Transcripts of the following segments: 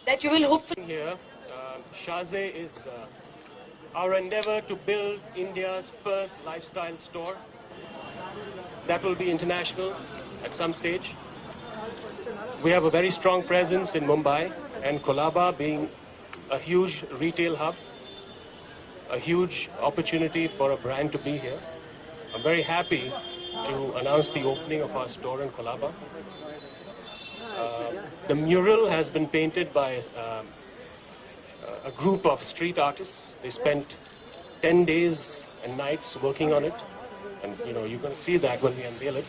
That you will hopefully here. Shazay is our endeavor to build India's first lifestyle store. That will be international at some stage. We have a very strong presence in Mumbai, and Colaba being a huge retail hub, a huge opportunity for a brand to be here. I'm very happy to announce the opening of our store in Colaba. The mural has been painted by a group of street artists. They spent 10 days and nights working on it. And you're going to see that when we unveil it.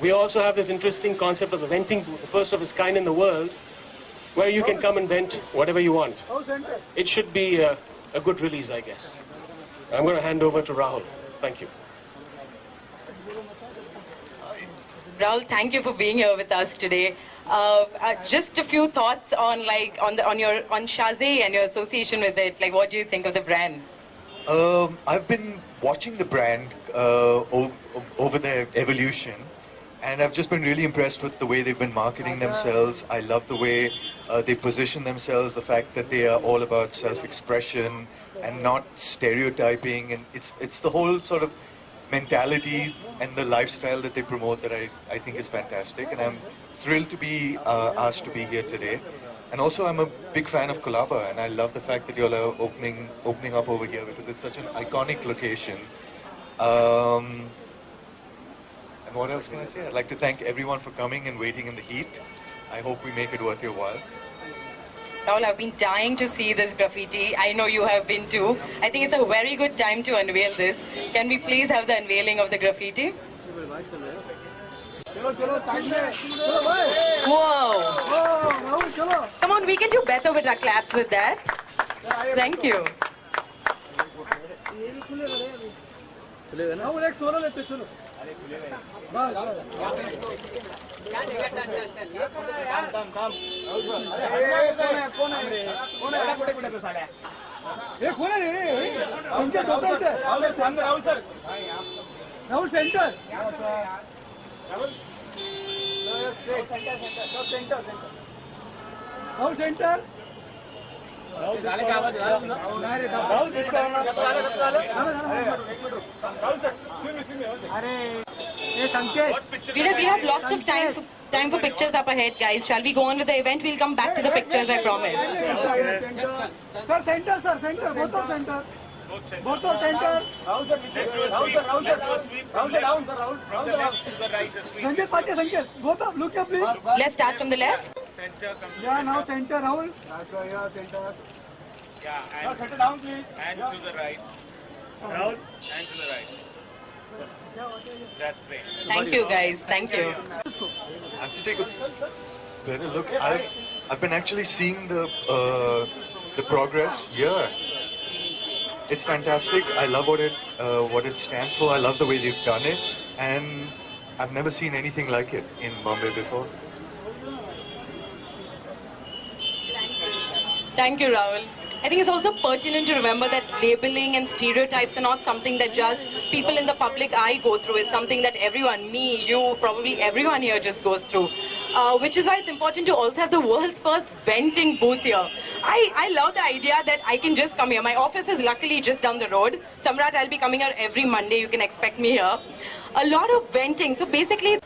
We also have this interesting concept of the venting booth, the first of its kind in the world, where you can come and vent whatever you want. It should be a good release, I guess. I'm going to hand over to Rahul. Thank you. Rahul, thank you for being here with us today. Just a few thoughts on on Shazay and your association with it. Like, what do you think of the brand? I've been watching the brand over their evolution, and I've just been really impressed with the way they've been marketing themselves. I love the way they position themselves, the fact that they are all about self-expression and not stereotyping, and it's the whole sort of mentality and the lifestyle that they promote that I think is fantastic, and I'm thrilled to be asked to be here today. And also I'm a big fan of Colaba, and I love the fact that you all are opening up over here because it's such an iconic location. And what else can I say? I'd like to thank everyone for coming and waiting in the heat. I hope we make it worth your while. Rahul, I've been dying to see this graffiti. I know you have been too. I think it's a very good time to unveil this. Can we please have the unveiling of the graffiti? Whoa! Come on, we can do better with our claps with that. Thank you. Rahul center. Rahul center. We have lots of time for pictures up ahead, guys. Shall we go on with the event? We'll come back to the pictures, I promise. Sir, center, sir, center. Both of center. Both of center. Rahul, sir. Rahul, down, sir. Rahul, to the right. Sanjay, Patya, Sanjay. Both of, look here, please. Let's start from the left. Center, yeah, now center, Rahul. Yeah, center. Yeah, and now center down, please. And to the right. Rahul. And to the right. That's great. Thank you, guys. Thank you. I have to take a better look. I've been actually seeing the progress here. It's fantastic. I love what it stands for. I love the way they've done it, and I've never seen anything like it in Bombay before. Thank you, Rahul. I think it's also pertinent to remember that labeling and stereotypes are not something that just people in the public eye go through. It's something that everyone, me, you, probably everyone here just goes through. Which is why it's important to also have the world's first venting booth here. I love the idea that I can just come here. My office is luckily just down the road. Samrat, I'll be coming here every Monday. You can expect me here. A lot of venting. So basically,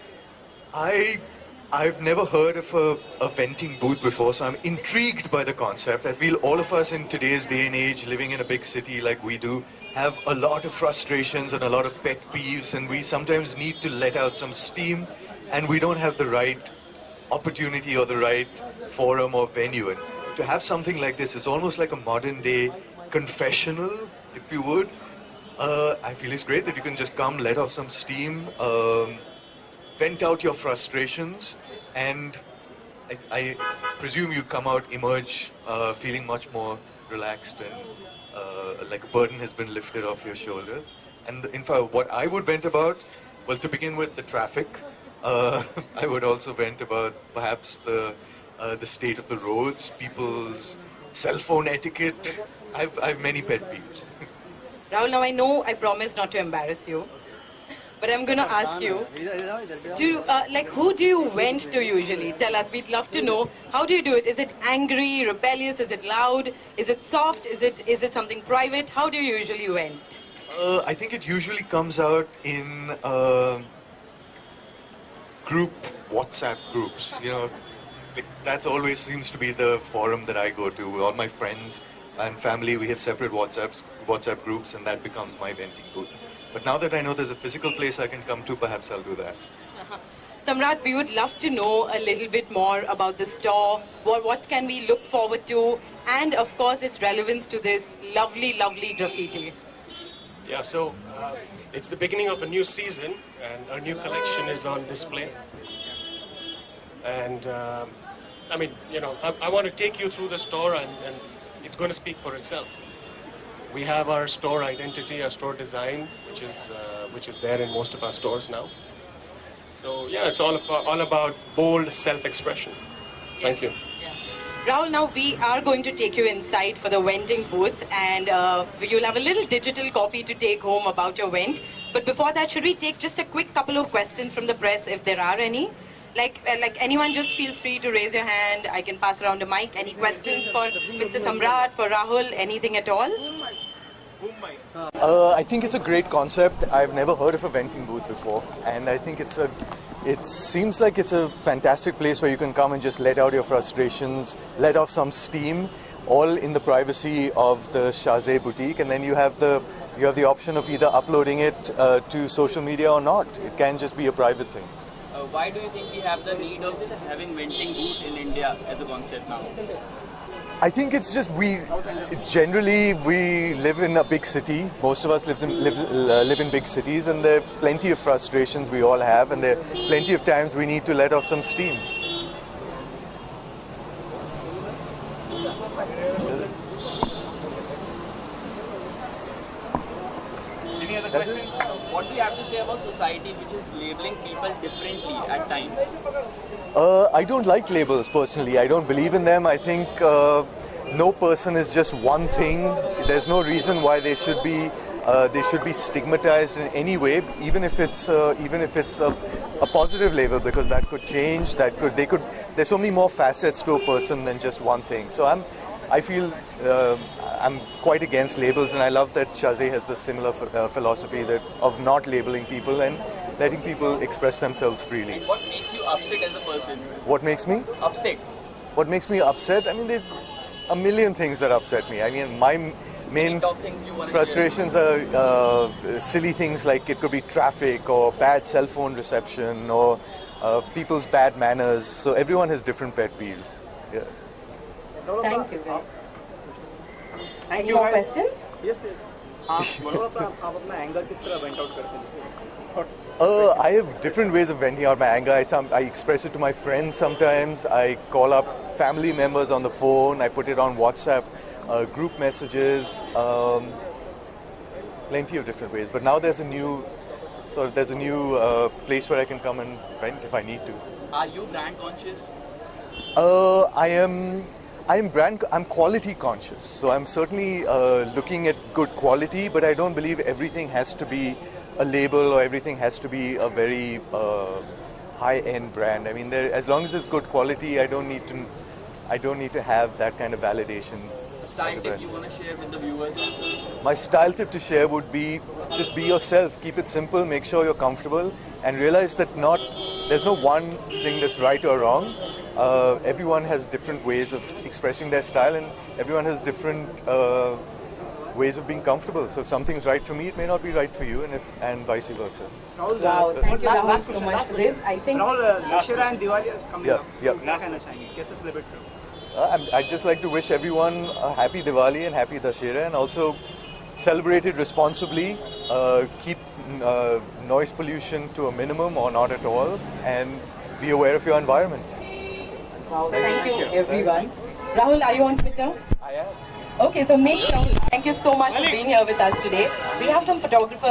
I've never heard of a venting booth before, so I'm intrigued by the concept. I feel all of us in today's day and age, living in a big city like we do, have a lot of frustrations and a lot of pet peeves, and we sometimes need to let out some steam, and we don't have the right opportunity or the right forum or venue. And to have something like this is almost like a modern day confessional, if you would. I feel it's great that you can just come, let off some steam, vent out your frustrations, and I presume you come out, emerge feeling much more relaxed and like a burden has been lifted off your shoulders. And in fact, what I would vent about, well, to begin with, the traffic. I would also vent about perhaps the state of the roads, people's cell phone etiquette. I have many pet peeves. Rahul, now I know I promised not to embarrass you, but I'm going to ask you, who do you vent to usually? Tell us, we'd love to know. How do you do it? Is it angry, rebellious? Is it loud? Is it soft? Is it something private? How do you usually vent? I think it usually comes out in group WhatsApp groups. You know, that's always seems to be the forum that I go to. All my friends and family, we have separate WhatsApp groups, and that becomes my venting booth. But now that I know there's a physical place I can come to, perhaps I'll do that. Samrat, we would love to know a little bit more about the store. What can we look forward to? And of course, its relevance to this lovely, lovely graffiti. Yeah, so it's the beginning of a new season, and our new collection is on display. And I mean, you know, I want to take you through the store, and it's going to speak for itself. We have our store identity, our store design, which is there in most of our stores now. So yeah, it's all about bold self-expression. Thank you. Rahul, now we are going to take you inside for the venting booth, and you'll have a little digital copy to take home about your vent. But before that, should we take just a quick couple of questions from the press, if there are any? Like anyone, just feel free to raise your hand. I can pass around a mic. Any questions for Mr. Samrat, for Rahul, anything at all? I think it's a great concept. I've never heard of a venting booth before, and I think it seems like it's a fantastic place where you can come and just let out your frustrations, let off some steam, all in the privacy of the Shahzeh boutique, and then you have the option of either uploading it to social media or not. It can just be a private thing. Why do you think we have the need of having venting booth in India as a concept now? I think it's just we live in a big city. Most of us live in big cities, and there are plenty of frustrations we all have, and there are plenty of times we need to let off some steam. Any other questions? What do you have to say about society which is labeling people differently at times? I don't like labels personally. I don't believe in them. I think no person is just one thing. There's no reason why they should be stigmatized in any way, even if it's a positive label, because that could change. There's so many more facets to a person than just one thing. So I feel I'm quite against labels, and I love that Shahzeh has the similar philosophy of not labeling people and letting people express themselves freely. And what makes you upset as a person? What makes me Upset? What makes me upset? I mean, there's a million things that upset me. I mean, my main frustrations are silly things like it could be traffic or bad cell phone reception or people's bad manners. So everyone has different pet peeves. Yeah. Thank you. Any more questions? Yes, sir. आप अपना anger किस तरह went out करते हैं? I have different ways of venting out my anger. I express it to my friends sometimes. I call up family members on the phone. I put it on WhatsApp, group messages, plenty of different ways. But now there's a new place where I can come and vent if I need to. Are you brand conscious? I am I'm quality conscious, so I'm certainly looking at good quality, but I don't believe everything has to be a label or everything has to be a very high-end brand. I mean, as long as it's good quality, I don't need to have that kind of validation. Style tip you want to share with the viewers? My style tip to share would be just be yourself, keep it simple, make sure you're comfortable, and realize that there's no one thing that's right or wrong. Everyone has different ways of expressing their style, and everyone has different ways of being comfortable. So if something's right for me, it may not be right for you, and vice versa. Wow, thank you Rahul so much for this. I think Rahul, Dussehra and Diwali are coming up. Yeah. Black and shiny. कैसे celebrate करो? I'd just like to wish everyone a happy Diwali and happy Dussehra, and also celebrate it responsibly. Keep noise pollution to a minimum or not at all, and be aware of your environment. wow, thank you everyone. Rahul, are you on Twitter? I am. Okay, so make sure. Thank you so much for being here with us today. We have some photographers